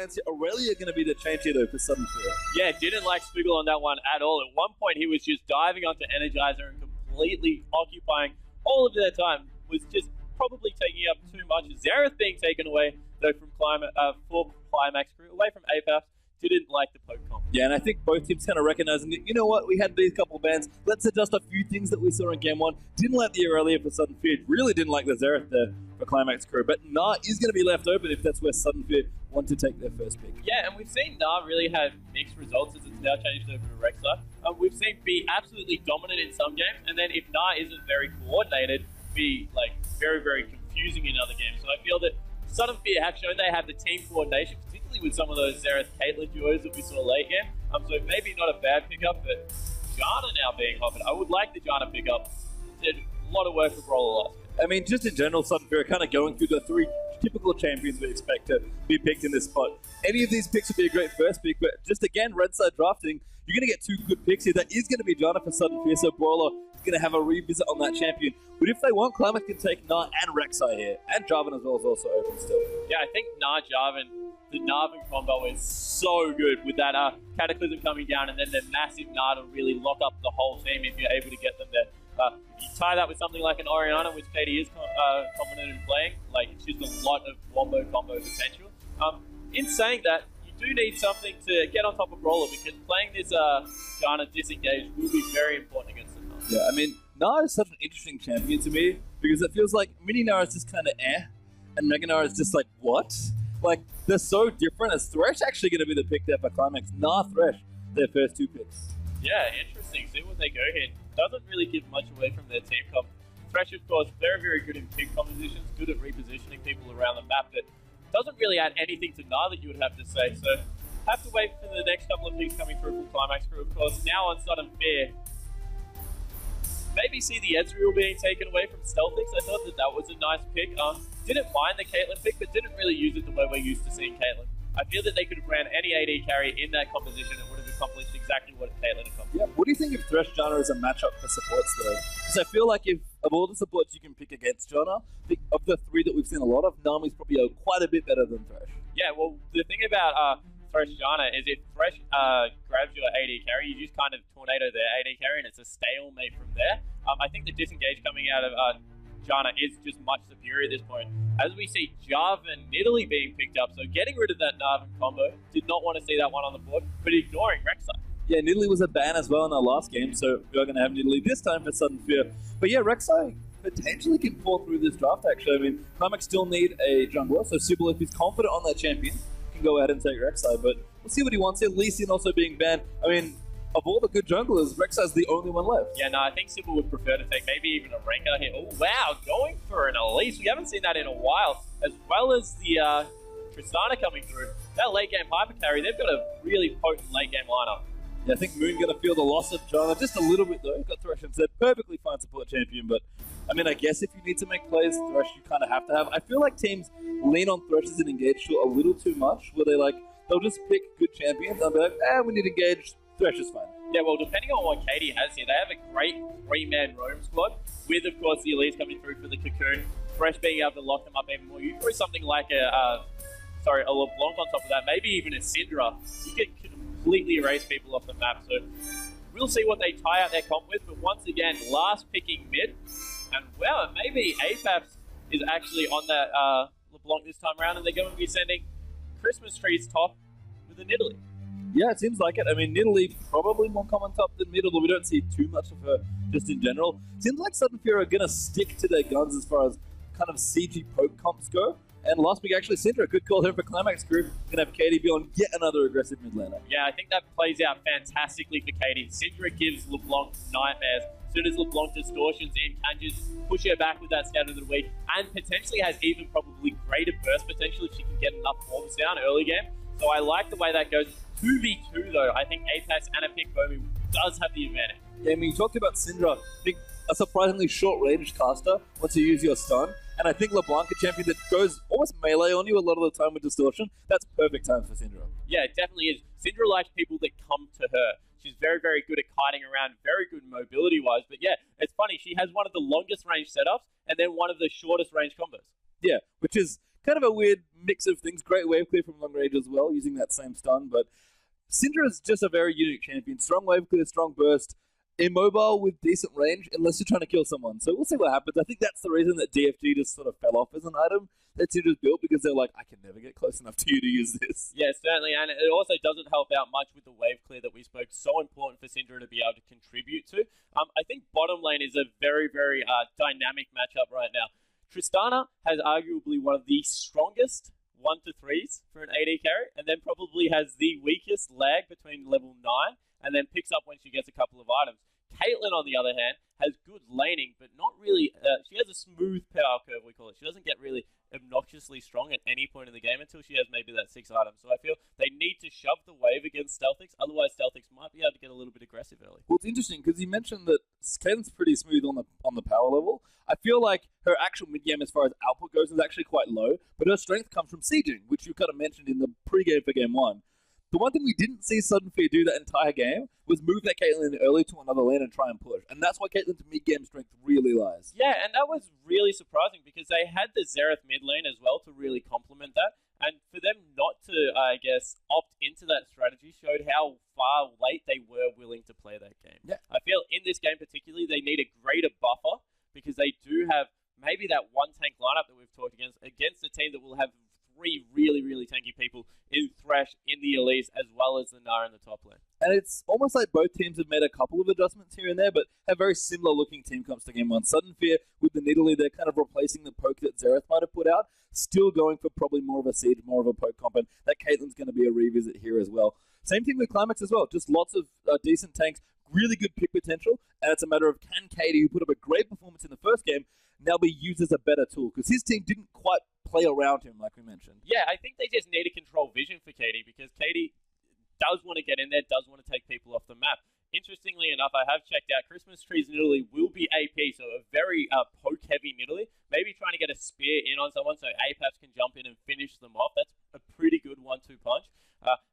fans here. Aurelia going to be the change here, though, for Sudden Fear. Yeah, didn't like Squiggle on that one at all. At one point, he was just diving onto Energizer and completely occupying all of their time. Was just probably taking up too much. Xerath being taken away, though, from for Qlimax crew, away from APAPs. Didn't like the poke comp. Yeah, and I think both teams kind of recognizing that, you know what, we had these couple of bans. Let's adjust a few things that we saw in Game 1. Didn't like the Aurelia for Sudden Fear. Really didn't like the Xerath there for Qlimax crew. But Nah is going to be left open if that's where Sudden Fear want to take their first pick. Yeah, and we've seen Nah really have mixed results as it's now changed over to Rek'Sai. We've seen be absolutely dominant in some games, and then if Nah isn't very coordinated, be like very, very confusing in other games. So I feel that Sudden Fear have shown they have the team coordination, particularly with some of those Xerath Caitlyn duos that we saw late game. So maybe not a bad pickup, but Janna now being offered. I would like the Janna pickup. Did a lot of work for Brawler last game. I mean, just in general, Sudden Fear are kind of going through the three typical champions we expect to be picked in this spot. Any of these picks would be a great first pick, but just again, red side drafting, you're going to get two good picks here. That is going to be Janna for Sudden Fear, so Brawler is going to have a revisit on that champion. But if they want, Qlimax can take Nah and Rek'Sai here, and Jarvan as well is also open still. Yeah, I think Nah Jarvan, the Narvan combo is so good with that Cataclysm coming down and then the massive Nah to really lock up the whole team if you're able to get them there. You tie that with something like an Orianna, which Katie is confident in playing, like it's just a lot of wombo combo potential. In saying that, you do need something to get on top of Brawler because playing this Janna disengage will be very important against them. Yeah, I mean, Nah is such an interesting champion to me because it feels like Mini Nah is just kind of and Mega Nah is just like, what? Like, they're so different. Is Thresh actually going to be the pick there for Qlimax? Nah, Thresh, their first two picks. Yeah, interesting. See what they go here. Doesn't really give much away from their team comp. Thresh, of course, very, very good in pick compositions, good at repositioning people around the map, but doesn't really add anything to Nah that you would have to say. So, have to wait for the next couple of picks coming through from Qlimax crew. Of course, now on Sudden Fear, maybe see the Ezreal being taken away from Stealthix. I thought that was a nice pick. Didn't mind the Caitlyn pick, but didn't really use it the way we're used to seeing Caitlyn. I feel that they could have ran any AD carry in that composition and would have accomplished exactly what Caitlyn accomplished. Yeah, what do you think of Thresh Janna as a matchup for supports though? Because I feel like if of all the supports you can pick against Janna, I think of the three that we've seen a lot of, Nami's probably quite a bit better than Thresh. Yeah, well, the thing about Thresh Janna is if Thresh grabs your AD carry, you just kind of tornado their AD carry and it's a stalemate from there. I think the disengage coming out of Janna is just much superior at this point. As we see Jarvan Nidalee being picked up, so getting rid of that Narvan combo, did not want to see that one on the board, but ignoring Rek'Sai. Yeah, Nidalee was a ban as well in our last game, so we are going to have Nidalee this time for Sudden Fear. But yeah, Rek'Sai potentially can fall through this draft actually. I mean, Qlimax still need a jungler, so Sybil, if he's confident on that champion, can go ahead and take Rek'Sai, but we'll see what he wants here. Lee Sin also being banned. I mean, of all the good junglers, Rek'Sai's the only one left. Yeah, no, I think Sybil would prefer to take maybe even a Rengar here. Oh, wow, going for an Elise. We haven't seen that in a while. As well as the Tristana coming through. That late game hyper carry, they've got a really potent late game lineup. Yeah, I think Moon going to feel the loss of Janna just a little bit though. Got Thresh instead. Perfectly fine support champion, but I mean, I guess if you need to make plays, Thresh you kind of have to have. I feel like teams lean on Thresh as an engage shot a little too much, where they'll just pick good champions and be like, we need engage. Thresh is fine. Yeah, well, depending on what Katie has here, they have a great three-man roam squad, with, of course, the Elites coming through for the Cocoon, Thresh being able to lock them up even more. You throw something like a LeBlanc on top of that, maybe even a Syndra, you can completely erase people off the map. So we'll see what they tie out their comp with, but once again, last picking mid, and well, maybe APAPs is actually on that LeBlanc this time around, and they're going to be sending Christmas trees top with a Nidalee. Yeah, it seems like it. I mean, Nidalee probably more common top than mid, although we don't see too much of her just in general. Seems like Sudden Fear are going to stick to their guns as far as kind of CG poke comps go. And last week, actually, Syndra could call her for Qlimax crew. Going to have Katie be on yet another aggressive mid laner. Yeah, I think that plays out fantastically for Katie. Syndra gives LeBlanc nightmares. As soon as LeBlanc distortions in, can just push her back with that scout of the week, and potentially has even probably greater burst potential if she can get enough forms down early game. So I like the way that goes. 2v2 though, I think Apex and a pick Bomi does have the advantage. Yeah, I mean, you talked about Syndra. I think a surprisingly short-range caster once you use your stun. And I think LeBlanc, a champion that goes almost melee on you a lot of the time with distortion, that's perfect time for Syndra. Yeah, it definitely is. Syndra likes people that come to her. She's very, very good at kiting around, very good mobility-wise. But yeah, it's funny, she has one of the longest range setups and then one of the shortest range combos. Yeah, which is kind of a weird mix of things. Great wave clear from long range as well, using that same stun, but Syndra is just a very unique champion. Strong wave clear, strong burst, immobile with decent range, unless you're trying to kill someone. So we'll see what happens. I think that's the reason that DFG just sort of fell off as an item that Syndra's built, because they're like, I can never get close enough to you to use this. Yeah, certainly, and it also doesn't help out much with the wave clear that we spoke. So important for Syndra to be able to contribute to. I think bottom lane is a very, very dynamic matchup right now. Tristana has arguably one of the strongest 1-3s for an AD carry, and then probably has the weakest lag between level 9, and then picks up when she gets a couple of items. Caitlyn, on the other hand, has good laning, but not really. She has a smooth power curve, we call it. She doesn't get really obnoxiously strong at any point in the game until she has maybe that 6 items. So I feel they need to shove the wave against Stealthix, otherwise Stealthix might be able to get a little bit aggressive early. Well, it's interesting because you mentioned that Caitlyn's pretty smooth on the power level. I feel like her actual mid-game as far as output goes is actually quite low, but her strength comes from sieging, which you kind of mentioned in the pre-game for Game 1. The one thing we didn't see Sudden Fear do that entire game was move that Caitlyn early to another lane and try and push. And that's why Caitlyn's mid-game strength really lies. Yeah, and that was really surprising because they had the Xerath mid lane as well to really complement that. And for them not to, I guess, opt into that strategy showed how far late they were willing to play that game. Yeah. I feel in this game particularly, they need a greater buffer because they do have maybe that one tank lineup that we've talked against a team that will have 3 really, really tanky people in Thresh, in the Elise, as well as the Nara in the top lane. And it's almost like both teams have made a couple of adjustments here and there, but have very similar looking team comps to Game 1. Sudden Fear with the Nidalee, they're kind of replacing the poke that Xerath might have put out, still going for probably more of a siege, more of a poke comp, and that Caitlyn's going to be a revisit here as well. Same thing with Qlimax as well, just lots of decent tanks, really good pick potential, and it's a matter of can Katie, who put up a great performance in the first game, now be used as a better tool, because his team didn't quite play around him, like we mentioned. Yeah, I think they just need to control vision for Katie, because Katie does want to get in there, does want to take people off the map. Interestingly enough, I have checked out Christmas Tree's Nidalee will be AP, so a very poke-heavy Nidalee. Maybe trying to get a spear in on someone so Apex can jump in and finish them off. That's a pretty good 1-2 punch.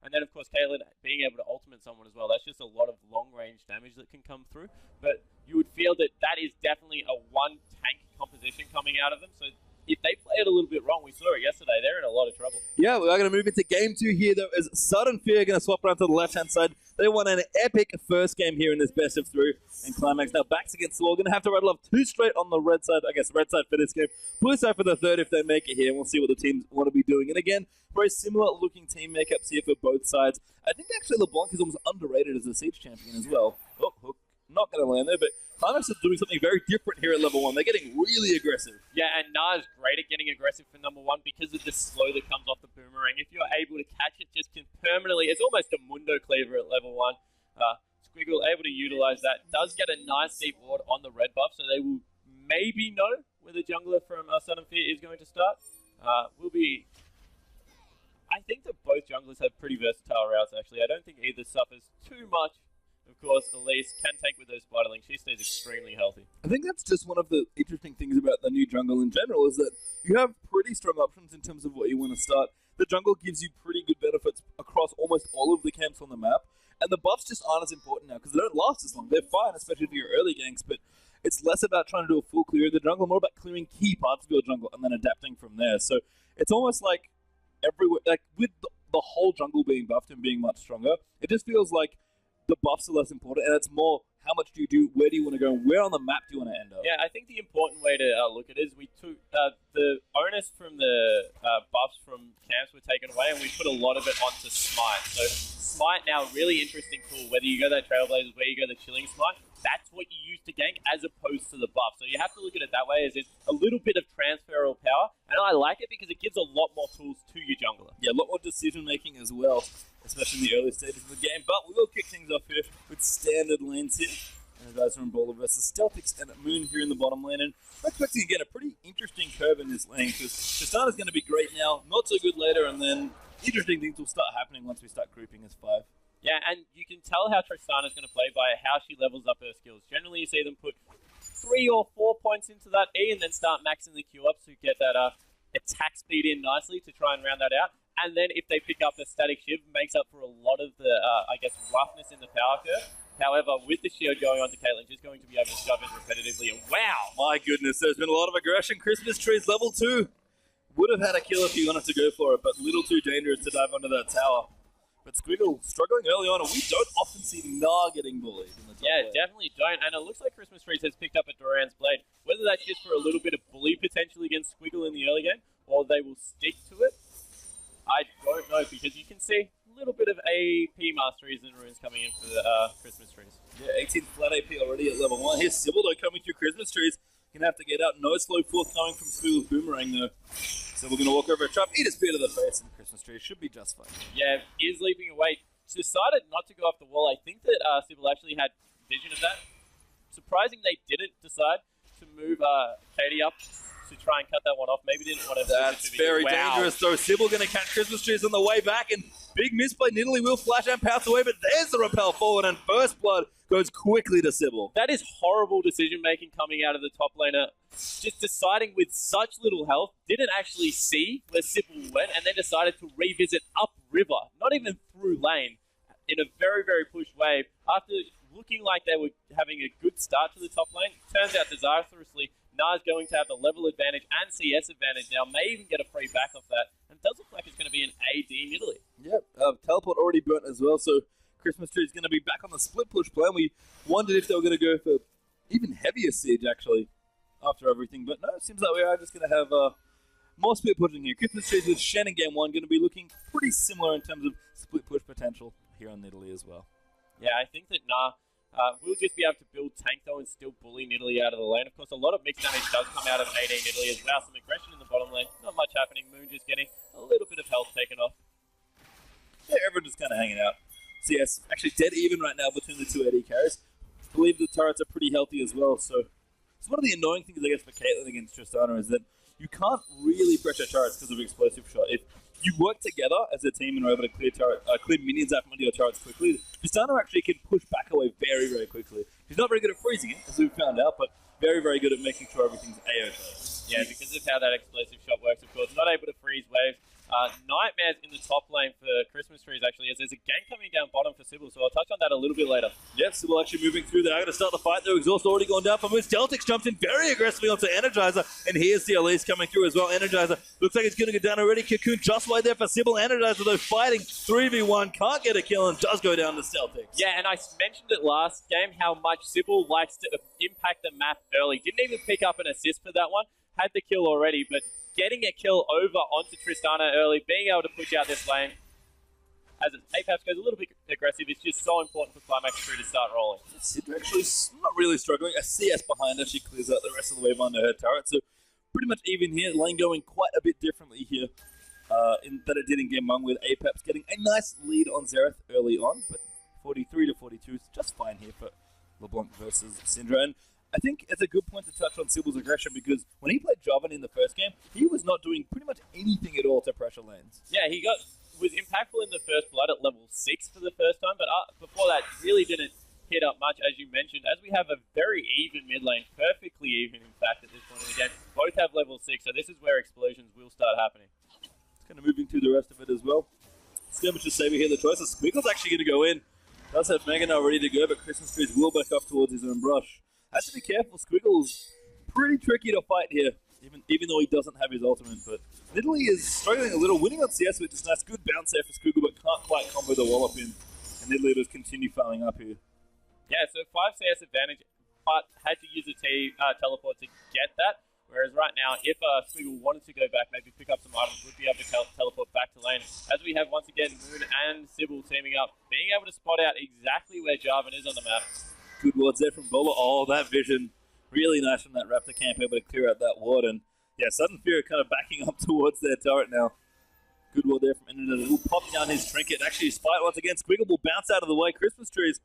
And then, of course, Caitlyn being able to ultimate someone as well. That's just a lot of long-range damage that can come through. But you would feel that that is definitely a one-tank composition coming out of them. So if they play it a little bit wrong, we saw it yesterday, they're in a lot of trouble. Yeah, we are going to move into Game 2 here, though, as Sudden Fear going to swap around to the left-hand side. They won an epic first game here in this best of 3, and Qlimax now backs against the wall. Going to have to rattle off 2 straight on the red side, I guess red side for this game. Blue side for the third if they make it here, and we'll see what the teams want to be doing. And again, very similar looking team makeups here for both sides. I think actually LeBlanc is almost underrated as a Siege champion as well. Oh, hook. Not going to land there, but Qlimax is doing something very different here at level 1. They're getting really aggressive. Yeah, and Na's great at getting aggressive for number 1 because of the slow that comes off the boomerang. If you're able to catch it, just can permanently, it's almost a Mundo Cleaver at level 1. Squiggle able to utilize that. Does get a nice deep ward on the red buff, so they will maybe know where the jungler from Sudden Fear is going to start. I think that both junglers have pretty versatile routes, actually. I don't think either suffers too much. Of course, Elise can tank with those spiderlings. She stays extremely healthy. I think that's just one of the interesting things about the new jungle in general, is that you have pretty strong options in terms of what you want to start. The jungle gives you pretty good benefits across almost all of the camps on the map, and the buffs just aren't as important now because they don't last as long. They're fine, especially for your early ganks, but it's less about trying to do a full clear of the jungle, more about clearing key parts of your jungle and then adapting from there. So it's almost like everywhere, like with the whole jungle being buffed and being much stronger, it just feels like the buffs are less important, and it's more how much do you do, where do you want to go, and where on the map do you want to end up? Yeah, I think the important way to look at it is we took the onus from the buffs from camps were taken away, and we put a lot of it onto Smite. So Smite now, really interesting tool, whether you go that Trailblazers, where you go the Chilling Smite, that's what you use to gank as opposed to the buff. So you have to look at it that way, as it's a little bit of transferable power, and I like it because it gives a lot more tools to your jungler. Yeah, a lot more decision making as well, especially in the early stages of the game. But we will kick things off here with standard lanes here. And the guys from Brawler versus Stealthix and Moon here in the bottom lane. And we're expecting again a pretty interesting curve in this lane, because Tristana's going to be great now, not so good later, and then interesting things will start happening once we start grouping as 5. Yeah, and you can tell how Tristana's going to play by how she levels up her skills. Generally, you see them put 3 or 4 points into that E and then start maxing the Q up to get that attack speed in nicely to try and round that out. And then if they pick up the static shiv, makes up for a lot of the, I guess, roughness in the power curve. However, with the shield going on to Caitlyn, she's going to be able to shove in repetitively. And wow! My goodness, there's been a lot of aggression. Christmas Trees level 2. Would have had a kill if he wanted to go for it, but little too dangerous to dive onto that tower. But Squiggle struggling early on, and we don't often see Nah getting bullied in the top lane. Definitely don't. And it looks like Christmas Trees has picked up a Duran's Blade. Whether that's just for a little bit of bully potentially against Squiggle in the early game, or they will stick to it, I don't know, because you can see a little bit of AP masteries and runes coming in for the Christmas Trees. Yeah, 18 flat AP already at level 1. Here's Sybil though coming through Christmas Trees. Gonna have to get out. No slow forth coming from Squiggle's Boomerang though. So we're gonna walk over a trap, eat a spear to the face, and Christmas Trees should be just fine. Yeah, is leaping away. Decided not to go off the wall. I think that Sybil actually had vision of that. Surprising they didn't decide to move Katie up to try and cut that one off. Maybe didn't want to. That's very dangerous though. Sybil gonna catch Christmas Trees on the way back, and big miss by Nidalee will flash and pounce away, but there's the repel forward, and first blood goes quickly to Sybil. That is horrible decision making coming out of the top laner. Just deciding with such little health, didn't actually see where Sybil went, and then decided to revisit upriver, not even through lane, in a very, very pushed wave. After looking like they were having a good start to the top lane, turns out disastrously, Nah's going to have the level advantage and CS advantage now, may even get a free back off that, and it does look like it's going to be an AD Nidalee. Yep, teleport already burnt as well, so Christmas Tree is going to be back on the split push plan. We wondered if they were going to go for even heavier siege, actually, after everything. But no, it seems like we are just going to have more split pushing here. Christmas Tree with Shen in game 1 going to be looking pretty similar in terms of split push potential here on Nidalee as well. Yeah, I think that we'll just be able to build tank though and still bully Nidalee out of the lane. Of course, a lot of mixed damage does come out of AD Nidalee as well. Some aggression in the bottom lane. Not much happening. Moon just getting a little bit of health taken off. Yeah, everyone just kind of hanging out. CS actually dead even right now between the two AD carries. I believe the turrets are pretty healthy as well, so it's one of the annoying things I guess for Caitlyn against Tristana is that you can't really pressure turrets because of explosive shot. If you work together as a team and are able to clear minions out from under your turrets quickly, Tristana actually can push back away very, very quickly. She's not very good at freezing it, as we've found out, but very, very good at making sure everything's A-OK. Yeah, because of how that explosive shot works, of course. Not able to freeze waves. Nightmares in the top lane for Christmas Trees, actually, as there's a gank coming down bottom for Sybil, so I'll touch on that a little bit later. Yep, Sybil actually moving through there. I'm going to start the fight, though. Exhaust already gone down for Moose. Deltix jumps in very aggressively onto Energizer, and here's the Elise coming through as well. Energizer looks like it's going to go down already. Cocoon just right there for Sybil. Energizer, though, fighting 3v1, can't get a kill, and does go down to Celtics. Yeah, and I mentioned it last game, how much Sybil likes to impact the map early. Didn't even pick up an assist for that one. Had the kill already, but getting a kill over onto Tristana early, being able to push out this lane, as Apex goes a little bit aggressive, it's just so important for Qlimax crew to start rolling. Sidra actually not really struggling. A CS behind her, she clears out the rest of the wave under her turret, so pretty much even here. Lane going quite a bit differently here than it did in game 1, with Apex getting a nice lead on Xerath early on, but 43 to 42 is just fine here for LeBlanc versus Syndra. And I think it's a good point to touch on Sybil's aggression, because when he played Jarvan in the first game, he was not doing pretty much anything at all to pressure lanes. Yeah, he was impactful in the first blood at level 6 for the first time, but before that really didn't hit up much, as you mentioned. As we have a very even mid lane, perfectly even in fact at this point in the game, both have level 6, so this is where explosions will start happening. It's kind of moving through the rest of it as well. Skirmisher Saber here, the choice of Squiggle's actually going to go in. Does have Megan now ready to go, but Christmas Trees will back off towards his own brush. Has to be careful. Squiggle's pretty tricky to fight here, even though he doesn't have his ultimate. But Nidalee is struggling a little, winning on CS with this nice good bounce there for Squiggle, but can't quite combo the wallop in. And Nidalee does continue fouling up here. Yeah, so 5 CS advantage, but had to use a teleport to get that. Whereas right now, if Squiggle wanted to go back, maybe pick up some items, would be able to teleport back to lane. As we have once again Moon and Sybil teaming up, being able to spot out exactly where Jarvan is on the map. Good wards there from Bola. Oh, that vision. Really nice from that Raptor camp, able to clear out that ward. And yeah, Sudden Fury kind of backing up towards their turret now. Good ward there from Ender. Will pop down his trinket. Actually, spite once again. Squiggle will bounce out of the way. Christmas Trees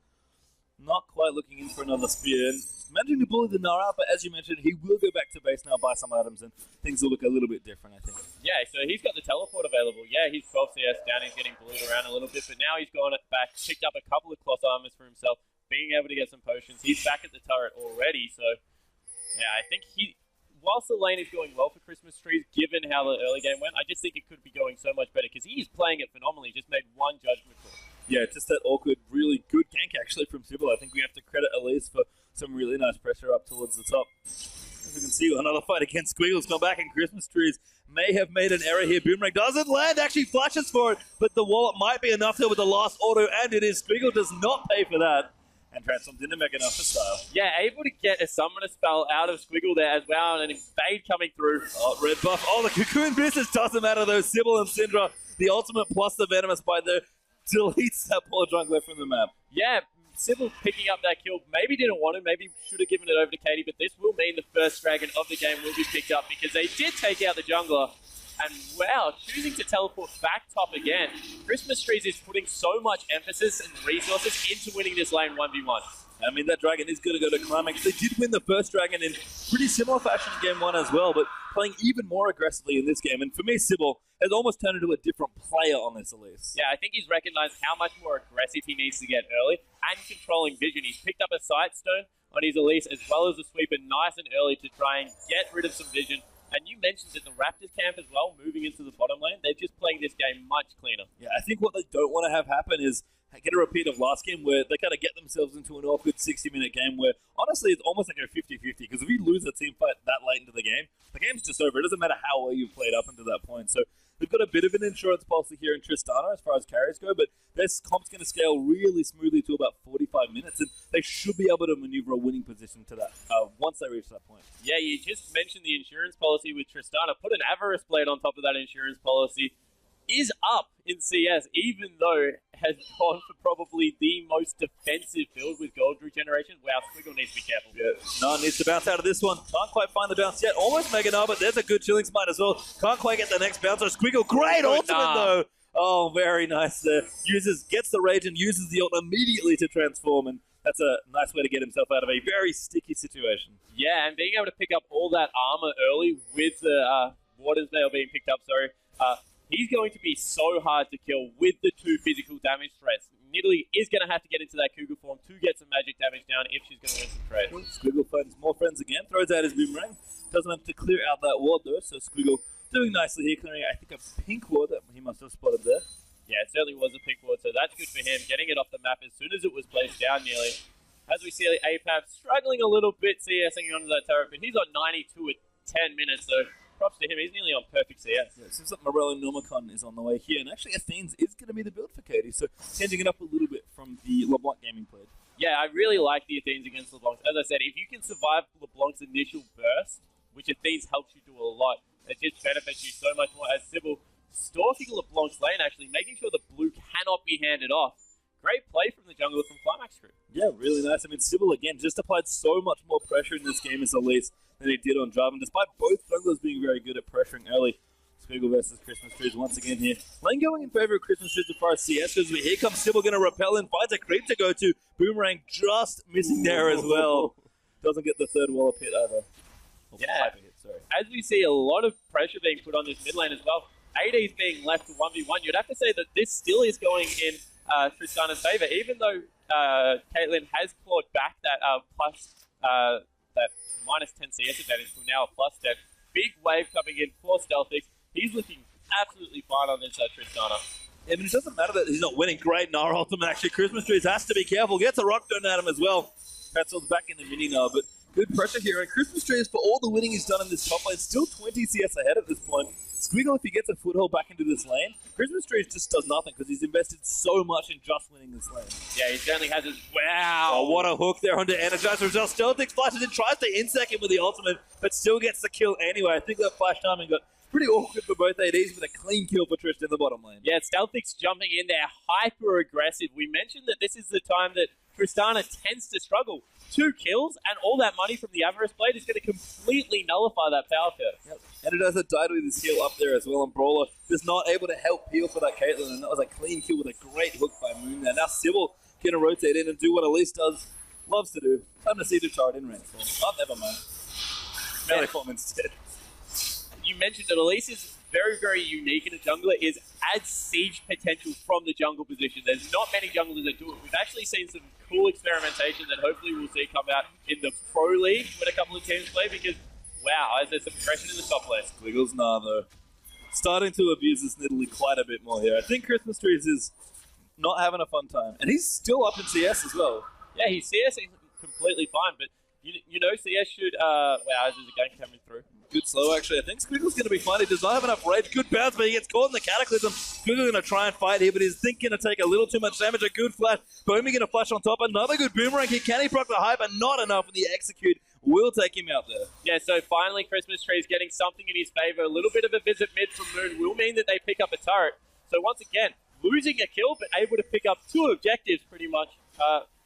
not quite looking in for another spear. And managing to bully the Nara out, but as you mentioned, he will go back to base now, buy some items, and things will look a little bit different, I think. Yeah, so he's got the teleport available. Yeah, he's 12 CS down. He's getting bullied around a little bit, but now he's gone back, picked up a couple of cloth armors for himself, being able to get some potions. He's back at the turret already, so yeah, I think whilst the lane is going well for Christmas Trees, given how the early game went, I just think it could be going so much better, because he's playing it phenomenally. Just made one judgment call. Yeah, just that awkward, really good gank actually from Sybil. I think we have to credit Elise for some really nice pressure up towards the top. As we can see, another fight against Squiggle's come back, and Christmas Trees may have made an error here. Boomerang doesn't land, actually flashes for it, but the wallet might be enough here with the last auto, and it is. Squiggle does not pay for that, and transforms into Mega Enough for style. Yeah, able to get a Summoner spell out of Squiggle there as well, and an Invade coming through. Oh, red buff. Oh, the Cocoon business doesn't matter though. Sybil and Syndra, the ultimate plus the Venomous Bite there, deletes that poor jungler from the map. Yeah, Sybil picking up that kill. Maybe didn't want to, maybe should have given it over to Katie, but this will mean the first dragon of the game will be picked up because they did take out the jungler. And wow, choosing to teleport back top again. Christmas Trees is putting so much emphasis and resources into winning this lane 1v1. I mean, that dragon is going to go to Qlimax. They did win the first dragon in pretty similar fashion in game 1 as well, but playing even more aggressively in this game. And for me, Sybil has almost turned into a different player on this Elise. Yeah, I think he's recognized how much more aggressive he needs to get early and controlling vision. He's picked up a Sightstone on his Elise as well as a sweeper nice and early to try and get rid of some vision. And you mentioned that the Raptors camp as well, moving into the bottom lane, they're just playing this game much cleaner. Yeah, I think what they don't want to have happen is get a repeat of last game where they kind of get themselves into an awkward 60-minute game where, honestly, it's almost like a 50-50, because if you lose a team fight that late into the game's just over. It doesn't matter how well you've played up until that point. So they've got a bit of an insurance policy here in Tristana as far as carries go, but this comp's going to scale really smoothly to about 45 minutes, and they should be able to maneuver a winning position to that once they reach that point. Yeah, you just mentioned the insurance policy with Tristana. Put an Avarice Blade on top of that insurance policy. Is up in CS, even though it has gone for probably the most defensive build with gold regeneration. Wow, Squiggle needs to be careful. Yeah, None needs to bounce out of this one. Can't quite find the bounce yet. Almost Mega Nah, but there's a good Chilling Smite as well. Can't quite get the next bounce. Squiggle, great ultimate though. Oh, very nice there. Gets the rage and uses the ult immediately to transform, and that's a nice way to get himself out of a very sticky situation. Yeah, and being able to pick up all that armor early with the Waters Veil being picked up, he's going to be so hard to kill with the 2 physical damage threats. Nidalee is going to have to get into that Cougar form to get some magic damage down if she's going to win some trade. Squiggle finds more friends again, throws out his boomerang. Doesn't have to clear out that ward though, so Squiggle doing nicely here, clearing I think a pink ward that he must have spotted there. Yeah, it certainly was a pink ward, so that's good for him. Getting it off the map as soon as it was placed down nearly. As we see APAP struggling a little bit CSing onto that turret, but he's on 92 at 10 minutes, so props to him. He's nearly on perfect CS. Yeah, it seems like Morello Normicon is on the way here, and actually Athene's is going to be the build for Katie, so changing it up a little bit from the LeBlanc gaming played. Yeah, I really like the Athenes against LeBlanc. As I said, if you can survive LeBlanc's initial burst, which Athenes helps you do a lot, it just benefits you so much more as Sybil stalking LeBlanc's lane, actually making sure the blue cannot be handed off. Great play from the jungler from Qlimax crew. Yeah, really nice. I mean, Sybil, again, just applied so much more pressure in this game as Elise than he did on Jarvan, despite both junglers being very good at pressuring early. Squiggle versus Christmas Trees once again here. Lane going in favor of Christmas Trees as far as CS goes. Here comes Sybil, going to repel in, finds a creep to go to. Boomerang just missing there as well. Doesn't get the third wall of hit either. Yeah, as we see a lot of pressure being put on this mid lane as well. AD's being left to 1v1. You'd have to say that this still is going in Tristana's favor, even though Caitlyn has clawed back that that minus 10 CS advantage from now a plus 10. Big wave coming in for Stealthix. He's looking absolutely fine on this Tristana. Yeah, but it doesn't matter that he's not winning. Great Nara ultimate actually. Christmas Trees has to be careful. Gets a rock thrown at him as well. Petzel's back in the mini now, but good pressure here. And Christmas Trees, for all the winning he's done in this top lane, still 20 CS ahead at this point. Squiggle, if he gets a foothold back into this lane, Christmas Trees just does nothing because he's invested so much in just winning this lane. Yeah, he certainly has his... Wow! Oh, what a hook there onto Energizer. Stealthix flashes in, tries to insect him with the ultimate, but still gets the kill anyway. I think that flash timing got pretty awkward for both ADs with a clean kill for Trish in the bottom lane. Yeah, Stealthix jumping in there, hyper aggressive. We mentioned that this is the time that Tristana tends to struggle. 2 kills and all that money from the Avarice Blade is going to completely nullify that power curve. Yep. And it has a died with his heal up there as well, and Brawler is not able to help heal for that Caitlyn, and that was a clean kill with a great hook by Moon there. Now Sybil can rotate in and do what Elise loves to do. Time to see the chart in rank form. Oh, never mind. Melee form instead. You mentioned that Elise is very, very unique in a jungler, is adds siege potential from the jungle position. There's not many junglers that do it. We've actually seen some cool experimentation that hopefully we'll see come out in the Pro League when a couple of teams play, because, wow, there's some aggression in the top lane. Squiggles nah, though. Starting to abuse this Nidalee quite a bit more here. I think Christmas Trees is not having a fun time. And he's still up in CS as well. Yeah, he's CS completely fine, but you know CS should... wow, there's a gank coming through. good slow, actually. I think Squiggle's going to be fine. He does not have enough rage. Good bounce, but he gets caught in the Cataclysm. Squiggle's going to try and fight here, but he's thinking to take a little too much damage. A good flash. Bomi going to flash on top. Another good boomerang here. Can he proc the high, but not enough, and the execute will take him out there. Yeah, so finally Christmas Tree's getting something in his favor. A little bit of a visit mid from Moon will mean that they pick up a turret. So once again, losing a kill, but able to pick up 2 objectives pretty much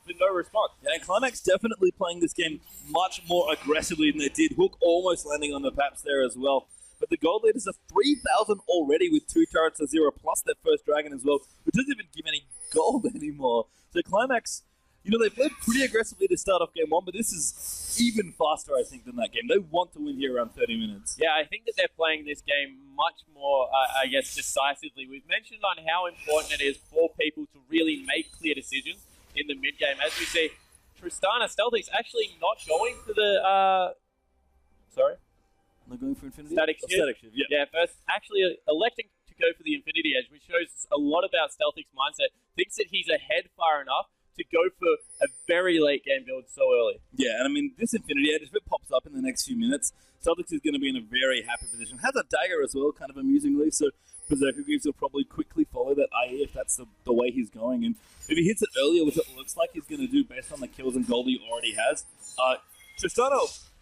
with no response. Yeah, and Qlimax definitely playing this game much more aggressively than they did. Hook almost landing on the Paps there as well. But the gold leaders are 3,000 already with 2 turrets to 0, plus their first dragon as well, which doesn't even give any gold anymore. So Qlimax, you know, they played pretty aggressively to start off game 1, but this is even faster, I think, than that game. They want to win here around 30 minutes. Yeah, I think that they're playing this game much more, I guess, decisively. We've mentioned on how important it is for people to really make clear decisions in the mid-game. As we see, Tristana Stealthic's actually not going for the... sorry? They're going for Infinity? Static Shift. Static Shift, yeah. Yeah, first actually electing to go for the Infinity Edge, which shows a lot about Stealthic's mindset. Thinks that he's ahead far enough to go for a very late game build so early. Yeah, and I mean, this Infinity Edge, if it pops up in the next few minutes, Celtics is going to be in a very happy position. Has a dagger as well, kind of amusingly, so Berserker Greaves will probably quickly follow that IE if that's the way he's going. And if he hits it earlier, which it looks like he's going to do based on the kills and gold he already has, Tristana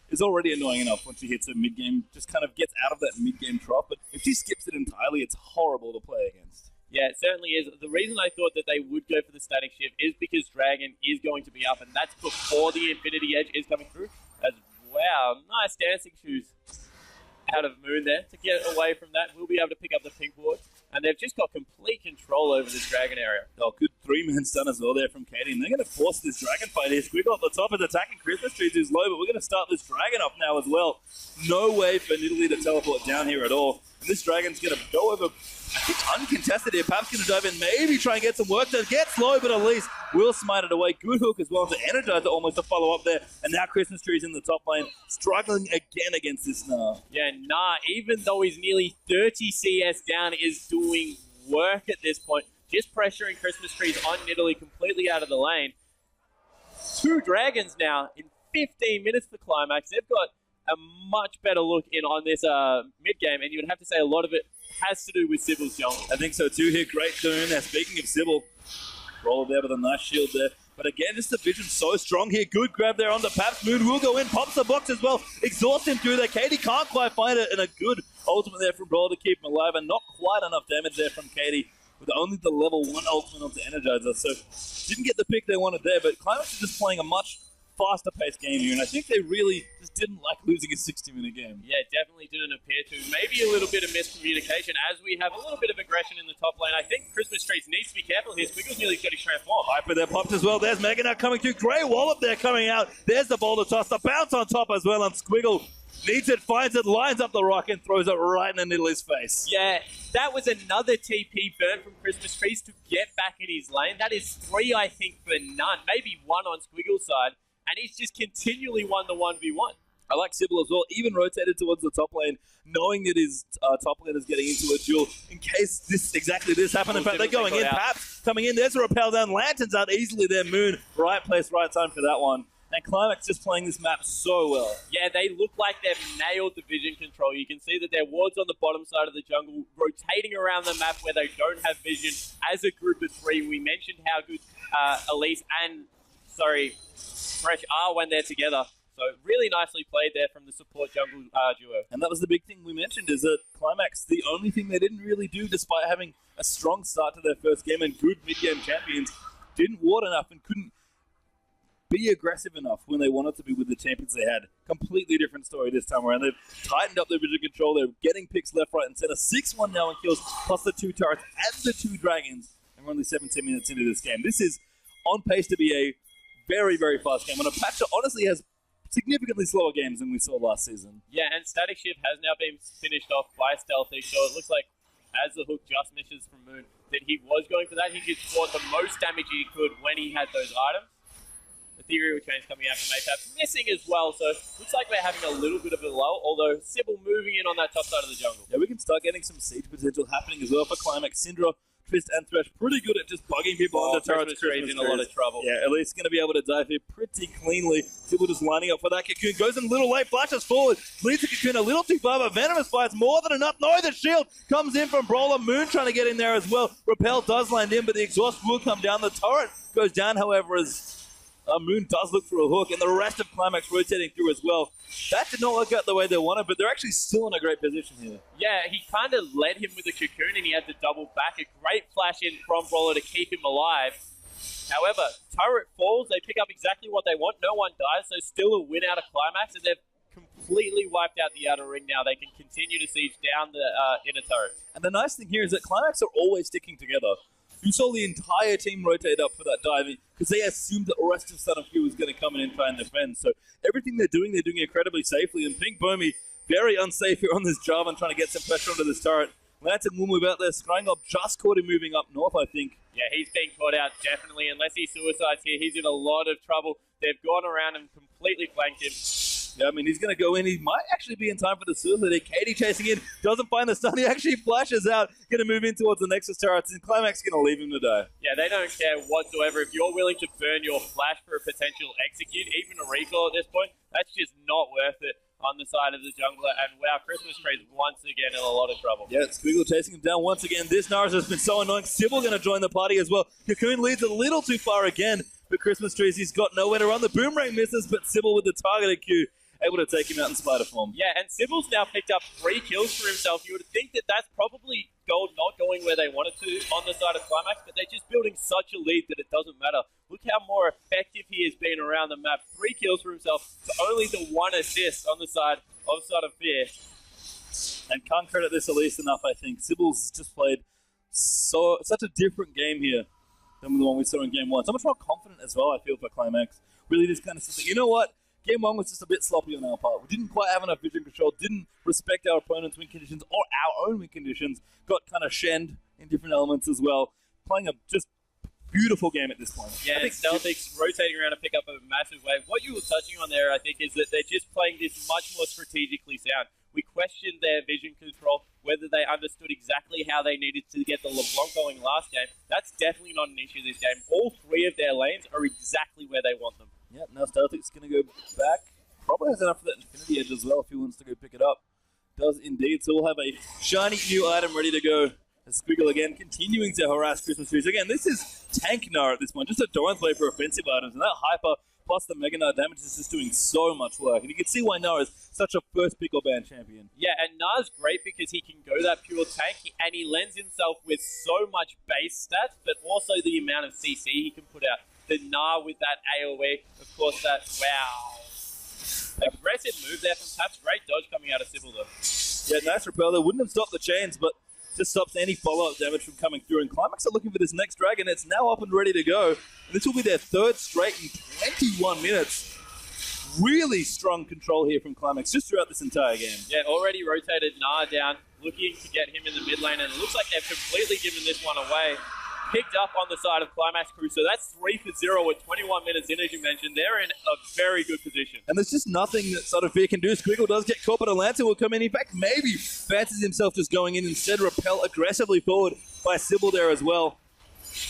is already annoying enough once she hits a mid-game, just kind of gets out of that mid-game trough, but if she skips it entirely, it's horrible to play against. Yeah, it certainly is. The reason I thought that they would go for the Static Shift is because Dragon is going to be up, and that's before the Infinity Edge is coming through. As wow, nice dancing shoes out of Moon there. To get away from that, we'll be able to pick up the pink ward, and they've just got complete control over this Dragon area. Oh, good 3-man stun as well there from Katie, and they're going to force this Dragon fight here. Squiggle at the top is attacking Christmas Trees, who's low, but we're going to start this Dragon off now as well. No way for Nidalee to teleport down here at all. And this Dragon's going to go over, I think, uncontested here. Pap's going to dive in, maybe try and get some work done. Gets low, but at least will smite it away. Good hook as well to Energizer almost to follow up there. And now Christmas Tree's in the top lane, struggling again against this Nah. Yeah, Nah, even though he's nearly 30 CS down, is doing work at this point. Just pressuring Christmas Trees on Nidalee completely out of the lane. 2 dragons now in 15 minutes for Qlimax. They've got a much better look in on this mid-game, and you would have to say a lot of it has to do with Sybil's jungle. I think so too here. Great turn. Now, speaking of Sybil, roll there with a nice shield there. But again, just the vision so strong here. Good grab there on the Paps. Moon will go in, pops the box as well. Exhaust him through there. Katie can't quite find it, and a good ultimate there from Brawl to keep him alive, and not quite enough damage there from Katie with only the level 1 ultimate onto Energizer. So didn't get the pick they wanted there, but Qlimax is just playing a much faster paced game here, and I think they really just didn't like losing a 60-minute game. Yeah, definitely didn't appear to. Maybe a little bit of miscommunication as we have a little bit of aggression in the top lane. I think Christmas Trees needs to be careful here. Squiggle's nearly got his transform. Hyper there popped as well. There's Meganut coming through. Grey Wallop there coming out. There's the boulder toss. The bounce on top as well, and Squiggle needs it, finds it, lines up the rock, and throws it right in Nidalee's face. Yeah, that was another TP burn from Christmas Trees to get back in his lane. That is 3, I think, for none. Maybe 1 on Squiggle's side. And he's just continually won the 1v1. I like Sybil as well, even rotated towards the top lane, knowing that his top lane is getting into a duel in case exactly this happened. In fact, they're going in. Paps coming in. There's a repel down. Lanterns out easily there. Moon, right place, right time for that one. And Qlimax just playing this map so well. Yeah, they look like they've nailed the vision control. You can see that their wards on the bottom side of the jungle, rotating around the map where they don't have vision as a group of 3. We mentioned how good Elise and, Fresh are when they're together. So really nicely played there from the support jungle duo. And that was the big thing we mentioned, is that Qlimax, the only thing they didn't really do, despite having a strong start to their first game and good mid-game champions, didn't ward enough and couldn't be aggressive enough when they wanted to be with the champions they had. Completely different story this time around. They've tightened up their vision control. They're getting picks left, right, and center. 6-1 now in kills, plus the 2 turrets and the 2 dragons. And we're only 17 minutes into this game. This is on pace to be a very, very fast game. And a patch that honestly has significantly slower games than we saw last season. Yeah, and Static Shift has now been finished off by Stealthy, so it looks like as the hook just misses from Moon, that he was going for that. He just fought the most damage he could when he had those items. Ethereal Chains coming out from Maytap, missing as well, so looks like we're having a little bit of a lull, although Sybil moving in on that top side of the jungle. Yeah, we can start getting some siege potential happening as well for Qlimax. Syndra Trist and Thresh pretty good at just bugging people on the turrets. Christmas in a lot of trouble. Yeah, at least going to be able to dive here pretty cleanly. Sybil just lining up for that. Cocoon goes in a little late, flashes forward, leads the Cocoon a little too far, but Venomous fights more than enough. No, the shield comes in from Brawler. Moon trying to get in there as well. Repel does land in, but the exhaust will come down. The turret goes down, however, as Moon does look for a hook, and the rest of Qlimax rotating through as well. That did not work out the way they wanted, but they're actually still in a great position here. Yeah, he kind of led him with a Cocoon, and he had to double back. A great flash in from Brawler to keep him alive. However, turret falls. They pick up exactly what they want. No one dies, so still a win out of Qlimax, and they've completely wiped out the outer ring now. They can continue to siege down the inner turret. And the nice thing here is that Qlimax are always sticking together. You saw the entire team rotate up for that diving because they assumed that the rest of Southern Few was going to come in and try and defend. So everything they're doing incredibly safely. And Pink Bomi, very unsafe here on this Jarvan, trying to get some pressure onto this turret. Lancing will move out there. Scrying up just caught him moving up north, I think. Yeah, he's being caught out, definitely. Unless he suicides here, he's in a lot of trouble. They've gone around and completely flanked him. Yeah, I mean, he's going to go in. He might actually be in time for the suicide. Katie chasing in, doesn't find the stun. He actually flashes out, going to move in towards the Nexus turrets, and Qlimax going to leave him to die. Yeah, they don't care whatsoever. If you're willing to burn your flash for a potential execute, even a recall at this point, that's just not worth it on the side of the jungler. And wow, Christmas Tree's once again in a lot of trouble. Yeah, Squiggle chasing him down once again. This Naruto has been so annoying. Sybil going to join the party as well. Cocoon leads a little too far again, but Christmas Trees, he's got nowhere to run. The boomerang misses, but Sybil with the targeted Q able to take him out in spider form. Yeah, and Sybil's now picked up 3 kills for himself. You would think that that's probably gold not going where they wanted to on the side of Qlimax, but they're just building such a lead that it doesn't matter. Look how more effective he has been around the map. 3 kills for himself to only the 1 assist on the side of Southern Fear. And can't credit this Elise enough, I think. Sybil's just played such a different game here than the one we saw in Game 1. So much more confident as well, I feel, for Qlimax. Really just kind of says, you know what? Game 1 was just a bit sloppy on our part. We didn't quite have enough vision control, didn't respect our opponent's win conditions or our own win conditions, got kind of shenned in different elements as well. Playing a just beautiful game at this point. Yeah, I think Celtics rotating around to pick up a massive wave. What you were touching on there, I think, is that they're just playing this much more strategically sound. We questioned their vision control, whether they understood exactly how they needed to get the LeBlanc going last game. That's definitely not an issue this game. All 3 of their lanes are exactly where they want them. Yep, now Celtics going to go back. Probably has enough for that Infinity Edge as well if he wants to go pick it up. Does indeed, so we'll have a shiny new item ready to go. Squiggle again, continuing to harass Christmas Trees. Again, this is tank Gnar at this point, just a Doran's play for offensive items, and that Hyper plus the Mega Gnar damage is just doing so much work. And you can see why Gnar is such a first pick or ban champion. Yeah, and Gnar's great because he can go that pure tank, and he lends himself with so much base stats, but also the amount of CC he can put out. The Gnar with that AoE, of course, that, wow. Aggressive move there from Taps. Great dodge coming out of Sybil, though. Yeah, nice repel there. Wouldn't have stopped the chains, but just stops any follow-up damage from coming through. And Qlimax are looking for this next dragon. It's now up and ready to go. And this will be their 3rd straight in 21 minutes. Really strong control here from Qlimax just throughout this entire game. Yeah, already rotated Gnar down, looking to get him in the mid lane, and it looks like they've completely given this one away. Picked up on the side of Qlimax crew, so that's 3 for 0 with 21 minutes in, as you mentioned. They're in a very good position. And there's just nothing that Southern Fear can do. Squiggle does get caught, but Atlanta will come in. In fact, maybe fancies himself just going in instead. Repel aggressively forward by Sybil there as well.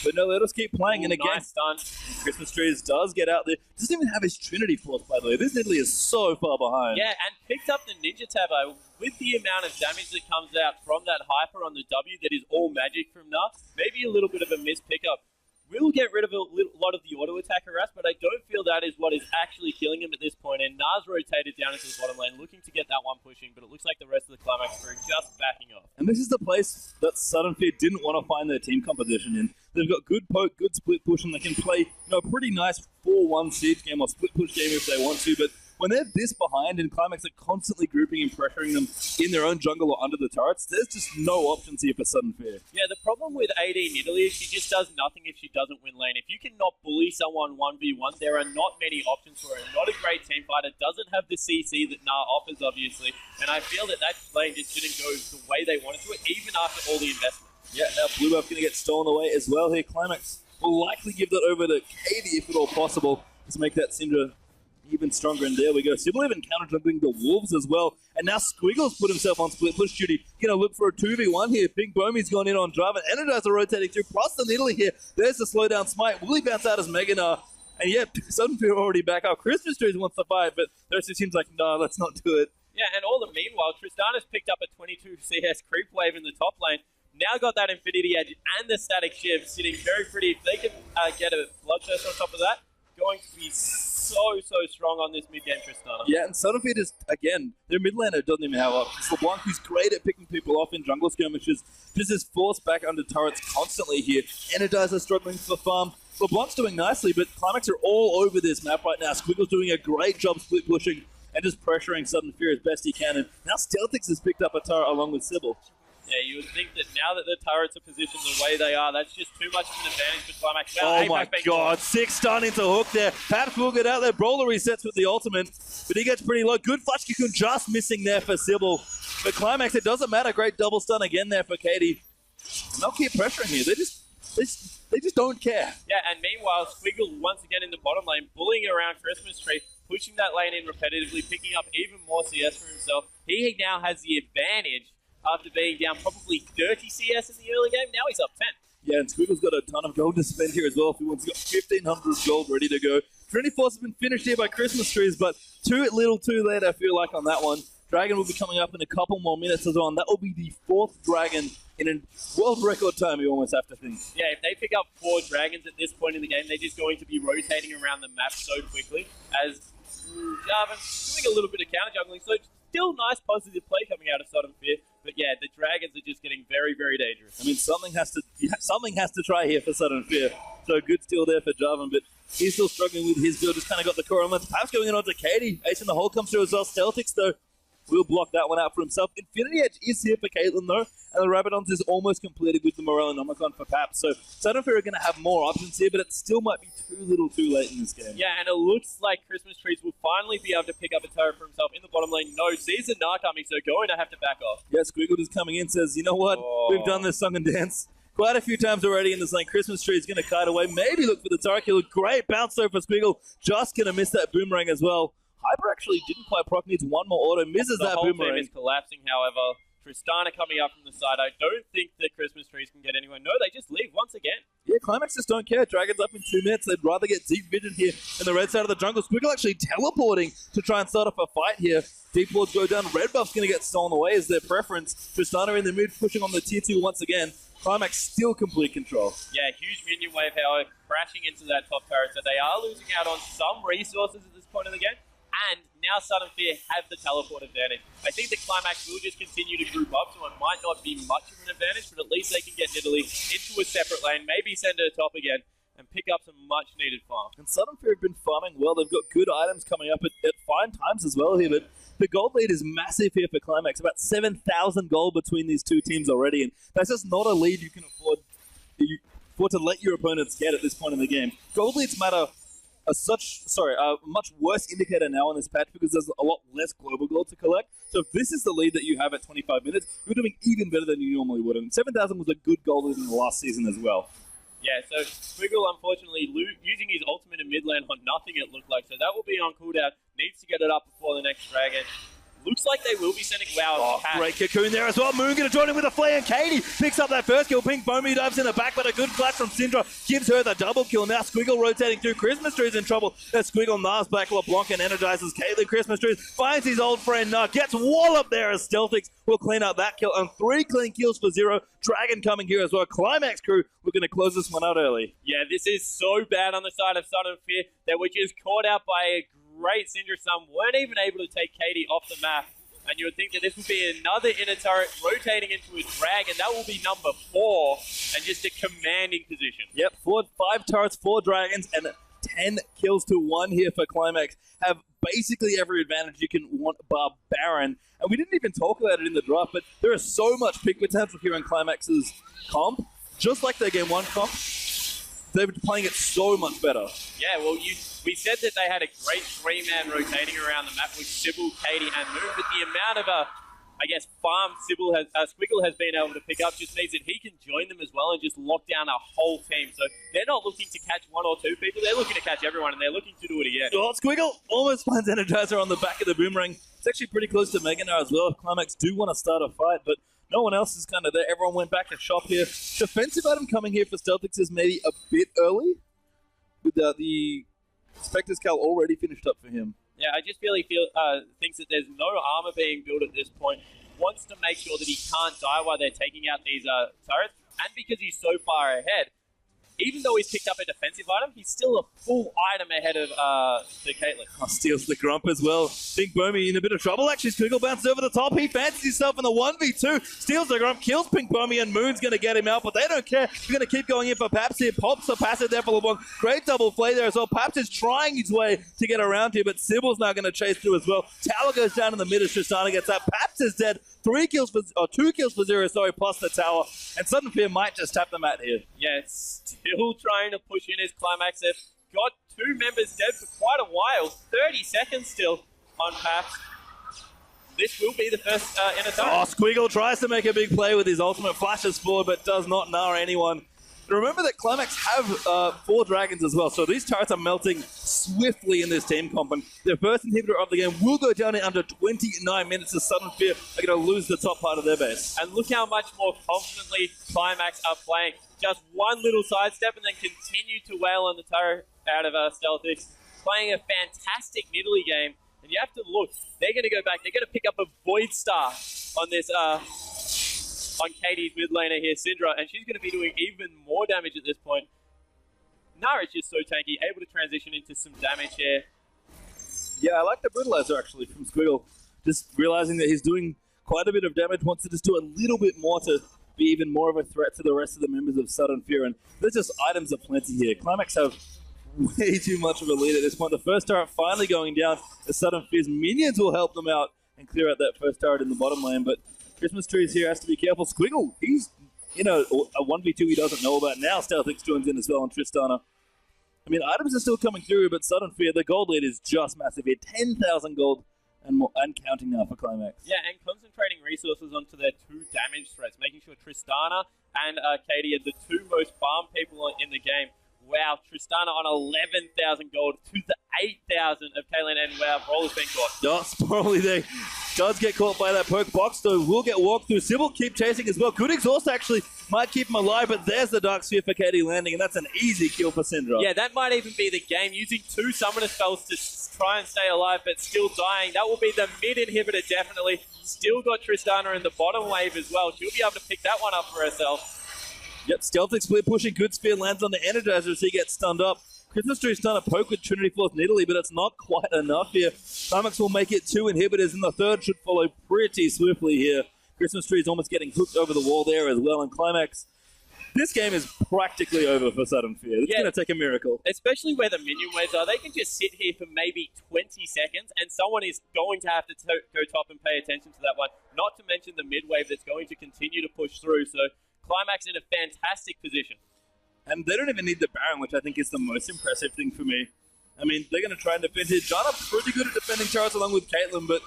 But no, let us keep playing. And again, nice stun. Christmas Trees does get out there. Doesn't even have his Trinity Force, by the way. This Italy is so far behind. Yeah, and picked up the Ninja Tabbo with the amount of damage that comes out from that Hyper on the W that is all magic from Gnar. Maybe a little bit of a missed pickup. We'll get rid of a lot of the auto attack harass, but I don't feel that is what is actually killing him at this point. And Gnar's rotated down into the bottom lane, looking to get that one pushing, but it looks like the rest of the Qlimax crew just backing off. And this is the place that Southern Fear didn't want to find their team composition in. They've got good poke, good split push, and they can play a pretty nice 4-1 siege game or split push game if they want to, but when they're this behind and Qlimax are constantly grouping and pressuring them in their own jungle or under the turrets, there's just no options here for Southern Fear. Yeah, the problem with AD in Italy is she just does nothing if she doesn't win lane. If you cannot bully someone 1v1, there are not many options for her. Not a great team fighter, doesn't have the CC that Gnar offers, obviously, and I feel that lane just didn't go the way they wanted to, even after all the investment. Yeah, now Blue Buff going to get stolen away as well here. Qlimax will likely give that over to Katie if at all possible to make that Syndra even stronger, and there we go. Sybil even counter-juggling the Wolves as well, and now Squiggles put himself on split push duty. Gonna look for a 2v1 here. Big Bomi's gone in on drive, and Energizer rotating through, plus the Nidalee here. There's the slowdown smite. Will he bounce out as Meganar? And yep, Sudden Fear already back up. Christmas Trees wants to fight, but those two teams like, no, let's not do it. Yeah, and all the meanwhile, Tristana's picked up a 22 CS creep wave in the top lane. Now got that Infinity Edge and the Static Shiv sitting very pretty. If they can get a Bloodthirst on top of that, going to be so strong on this mid-game Tristana. Yeah, and Sudden Fear is, again, their mid laner doesn't even have options. LeBlanc, who's great at picking people off in jungle skirmishes, just is forced back under turrets constantly here. Energizer struggling for farm. LeBlanc's doing nicely, but Qlimax are all over this map right now. Squiggle's doing a great job split pushing and just pressuring Sudden Fear as best he can. And now Stealthix has picked up a turret along with Sybil. Yeah, you would think that now that the turrets are positioned the way they are, that's just too much of an advantage for Qlimax. Well, oh my god, 6 stun into hook there. Perhaps we'll get out there. Brawler resets with the ultimate, but he gets pretty low. Good flash cocoon just missing there for Sybil. But Qlimax, it doesn't matter. Great double stun again there for Katie. And they'll keep pressuring here. They just don't care. Yeah, and meanwhile, Squiggle once again in the bottom lane, bullying around Christmas Tree, pushing that lane in repetitively, picking up even more CS for himself. He now has the advantage after being down probably 30 CS in the early game. Now he's up 10. Yeah, and Squiggle's got a ton of gold to spend here as well. He's got 1,500 gold ready to go. Trinity Force has been finished here by Christmas Trees, but too little too late, I feel like, on that one. Dragon will be coming up in a couple more minutes as well, and that will be the 4th Dragon in a world record time, you almost have to think. Yeah, if they pick up 4 Dragons at this point in the game, they're just going to be rotating around the map so quickly as Jarvan doing a little bit of counter-juggling, so still nice positive play coming out of Sodom Fear. But yeah, the Dragons are just getting very dangerous. I mean, something has to try here for Sudden Fear. So good steal there for Jarvan, but he's still struggling with his build. Just kind of got the core elements. Perhaps going in onto Katie. Ace in the hole comes through as well. Stealthix, though, will block that one out for himself. Infinity Edge is here for Caitlyn, though, and the Rabadons is almost completed with the Morel and Omicron for Paps. So Sudden Fear are going to have more options here, but it still might be too little too late in this game. Yeah, and it looks like Christmas Trees will finally be able to pick up a turret for himself in the bottom lane. No, sees a Gnar coming, so going to have to back off. Yeah, Squiggle is coming in, says, you know what? We've done this song and dance quite a few times already in this lane. Christmas Tree is going to kite away. Maybe look for the turret kill. Great bounce though for Squiggle. Just going to miss that boomerang as well. Hyper actually didn't quite proc, needs one more auto, misses that boomerang. The whole team is collapsing, however. Tristana coming up from the side. I don't think the Christmas Trees can get anywhere. No, they just leave once again. Yeah, Qlimax just don't care. Dragon's up in 2 minutes. They'd rather get deep vision here in the red side of the jungle. Squiggle actually teleporting to try and start off a fight here. Deep wards go down. Red buff's going to get stolen away as their preference. Tristana in the mid, pushing on the tier 2 once again. Qlimax still complete control. Yeah, huge minion wave, however, crashing into that top turret. So they are losing out on some resources at this point of the game. And now Sudden Fear have the teleport advantage. I think the Qlimax will just continue to group up, so it might not be much of an advantage, but at least they can get Nidalee into a separate lane, maybe send her top again, and pick up some much-needed farm. And Sudden Fear have been farming well. They've got good items coming up at fine times as well here, but the gold lead is massive here for Qlimax. About 7,000 gold between these two teams already, and that's just not a lead you can afford to let your opponents get at this point in the game. Gold leads matter a much worse indicator now in this patch because there's a lot less global gold to collect. So if this is the lead that you have at 25 minutes, you're doing even better than you normally would. And 7,000 was a good gold lead in the last season as well. Yeah, so Squiggle, unfortunately, using his ultimate in mid lane on nothing, it looked like. So that will be on cooldown. Needs to get it up before the next dragon. Looks like they will be sending WoW. Great cocoon there as well. Moon going to join in with a flare, and Katie picks up that first kill. Pink Bomi dives in the back, but a good flash from Syndra gives her the double kill. Now Squiggle rotating through. Christmas Tree's in trouble. As Squiggle nars back LeBlanc and energizes Caitlyn. Christmas Trees finds his old friend Gnar. Gets walloped there as Stealthix will clean up that kill. And 3 clean kills for 0. Dragon coming here as well. Qlimax crew, we're going to close this one out early. Yeah, this is so bad on the side of Sudden Fear that we're just caught out by a great Syndra Sun. Weren't even able to take Katie off the map. And you would think that this would be another inner turret rotating into a dragon. That will be number 4 and just a commanding position. Yep, 5 turrets, 4 dragons, and 10 kills to 1 here for Qlimax. Have basically every advantage you can want bar Baron. And we didn't even talk about it in the draft, but there is so much pick potential here in Qlimax's comp. Just like their Game 1 comp, they've been playing it so much better. Yeah, well, we said that they had a great 3-man rotating around the map with Sybil, Katie, and Moon, but the amount of farm Squiggle has been able to pick up just means that he can join them as well and just lock down a whole team. So they're not looking to catch one or two people, they're looking to catch everyone, and they're looking to do it again. Oh, Squiggle almost finds Energizer on the back of the boomerang. It's actually pretty close to Mega now as well. If Qlimax do want to start a fight, but no one else is kind of there. Everyone went back to shop here. Defensive item coming here for Stealthix is maybe a bit early. Without the Spectre's Cal already finished up for him. Yeah, I just really thinks that there's no armor being built at this point. Wants to make sure that he can't die while they're taking out these turrets. And because he's so far ahead, even though he's picked up a defensive item, he's still a full item ahead of the Caitlyn. Oh, steals the Grump as well. Think Bomi in a bit of trouble. Actually, Squiggle bounces over the top. He fancies himself in the 1v2. Steals the Grump, kills Pink Bomi, and Moon's going to get him out, but they don't care. He's going to keep going in for Paps here. Pops the passive there for LeBlanc. Great double play there as well. Paps is trying his way to get around here, but Sybil's now going to chase through as well. Tower goes down in the mid as Tristana gets up. Paps is dead. 2 kills for 0, plus the tower. And Sudden Fear might just tap the mat here. Yeah, still trying to push in his Qlimax. They've got 2 members dead for quite a while. 30 seconds still on Paps. This will be the first in a time. Oh, Squiggle tries to make a big play with his ultimate, flashes forward, but does not Nara anyone. Remember that Qlimax have 4 dragons as well, so these turrets are melting swiftly in this team comp, and their first inhibitor of the game will go down in under 29 minutes as Sudden Fear are going to lose the top part of their base. And look how much more confidently Qlimax are playing. Just one little sidestep and then continue to wail on the turret out of Stealthix. Playing a fantastic middly game, and you have to look, they're going to go back, they're going to pick up a Void Star on this on Katie's mid laner here, Syndra, and she's going to be doing even more damage at this point. Nara's just so tanky, able to transition into some damage here. Yeah, I like the Brutalizer actually from Squiggle. Just realizing that he's doing quite a bit of damage, wants to just do a little bit more to be even more of a threat to the rest of the members of Sudden Fear. And there's just items aplenty here. Qlimax have way too much of a lead at this point. The first turret finally going down. The Sudden Fear's minions will help them out and clear out that first turret in the bottom lane, but Christmas Trees here has to be careful. Squiggle, he's in a 1v2 he doesn't know about. Now Stealthix joins in as well on Tristana. I mean, items are still coming through, but Sudden Fear, the gold lead is just massive here. 10,000 gold and more, and counting now for Qlimax. Yeah, and concentrating resources onto their 2 damage threats, making sure Tristana and Katie are the 2 most farm people in the game. Wow, Tristana on 11,000 gold to the 8,000 of Kaylin, and wow, Brawler's been caught. Oh, Sporley there does get caught by that poke. Box, though, will get walked through. Sybil keep chasing as well. Good exhaust actually might keep him alive, but there's the Dark Sphere for Katie landing, and that's an easy kill for Syndra. Yeah, that might even be the game, using 2 summoner spells to try and stay alive, but still dying. That will be the mid inhibitor, definitely. Still got Tristana in the bottom wave as well. She'll be able to pick that one up for herself. Yep, Stealthix split pushing. Good Spear lands on the Energizer as he gets stunned up. Christmas Tree's done a poke with Trinity Force in Italy, but it's not quite enough here. Qlimax will make it 2 inhibitors, and the third should follow pretty swiftly here. Christmas Tree's almost getting hooked over the wall there as well, and Qlimax, this game is practically over for Sudden Fear. It's going to take a miracle. Especially where the minion waves are. They can just sit here for maybe 20 seconds, and someone is going to have to go top and pay attention to that one. Not to mention the mid wave that's going to continue to push through, so Qlimax in a fantastic position. And they don't even need the Baron, which I think is the most impressive thing for me. I mean, they're going to try and defend here. Jana pretty good at defending turrets along with Caitlyn, but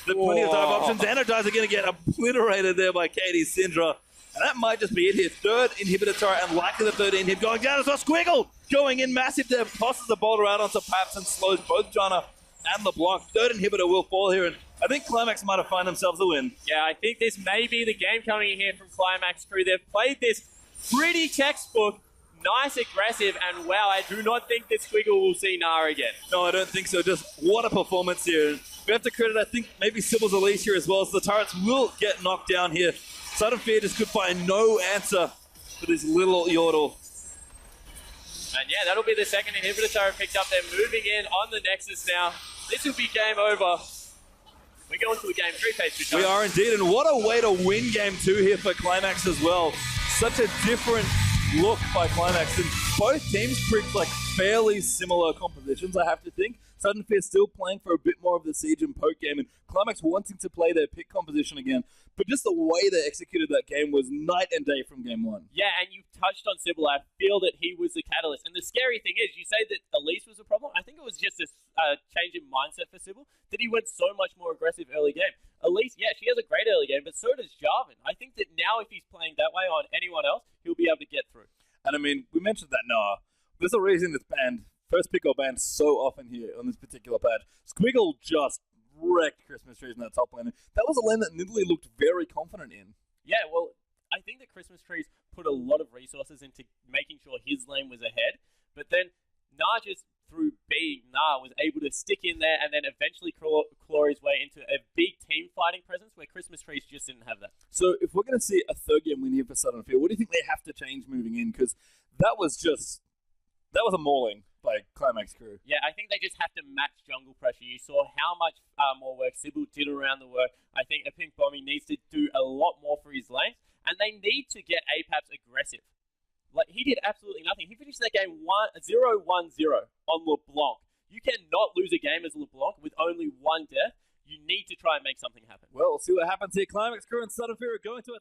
there are plenty of dive options. Energizer going to get obliterated there by Katie Syndra. And that might just be it here. 3rd inhibitor turret, and likely the 3rd inhib going down as well. Squiggle going in massive there, tosses the boulder out onto Paps and slows both Jana and LeBlanc. 3rd inhibitor will fall here, and I think Qlimax might have found themselves a win. Yeah, I think this may be the game coming in here from Qlimax crew. They've played this pretty textbook, nice, aggressive, and wow, I do not think this Squiggle will see Nara again. No, I don't think so. Just what a performance here. We have to credit, I think, maybe Sybil's Elise here as well, so the turrets will get knocked down here. Sudden Fear just could find no answer for this little Yordle. And yeah, that'll be the 2nd inhibitor turret picked up. They're moving in on the Nexus now. This will be game over. We're going to a game 3 phase 2 time. We are indeed, and what a way to win game 2 here for Qlimax as well. Such a different look by Qlimax, and both teams picked like fairly similar compositions, I have to think. Sudden Fear still playing for a bit more of the siege and poke game, and Qlimax wanting to play their pick composition again. But just the way they executed that game was night and day from game 1. Yeah, and you touched on Sybil. I feel that he was the catalyst. And the scary thing is, you say that Elise was a problem. I think it was just a change in mindset for Sybil, that he went so much more aggressive early game. Elise, yeah, she has a great early game, but so does Jarvan. I think that now if he's playing that way on anyone else, he'll be able to get through. And I mean, we mentioned that Noah. There's a reason it's banned. First pick or banned so often here on this particular patch. Squiggle just wrecked Christmas trees in that top lane. That was a lane that Nidalee looked very confident in. Yeah, well, I think that Christmas trees put a lot of resources into making sure his lane was ahead, but then Nah just, through being Nah, was able to stick in there and then eventually claw his way into a big team fighting presence where Christmas trees just didn't have that. So if we're going to see a third game win here for Southern Field, what do you think they have to change moving in? Because that was a mauling by Qlimax crew. Yeah, I think they just have to match jungle pressure. You saw how much more work Sybil did around the work. I think a Pink Bomby needs to do a lot more for his lanes, and they need to get Apaps aggressive. Like, he did absolutely nothing. He finished that game 0-1-0 on LeBlanc. You cannot lose a game as LeBlanc with only one death. You need to try and make something happen. Well, we'll see what happens here. Qlimax crew and Southern Field are going to it.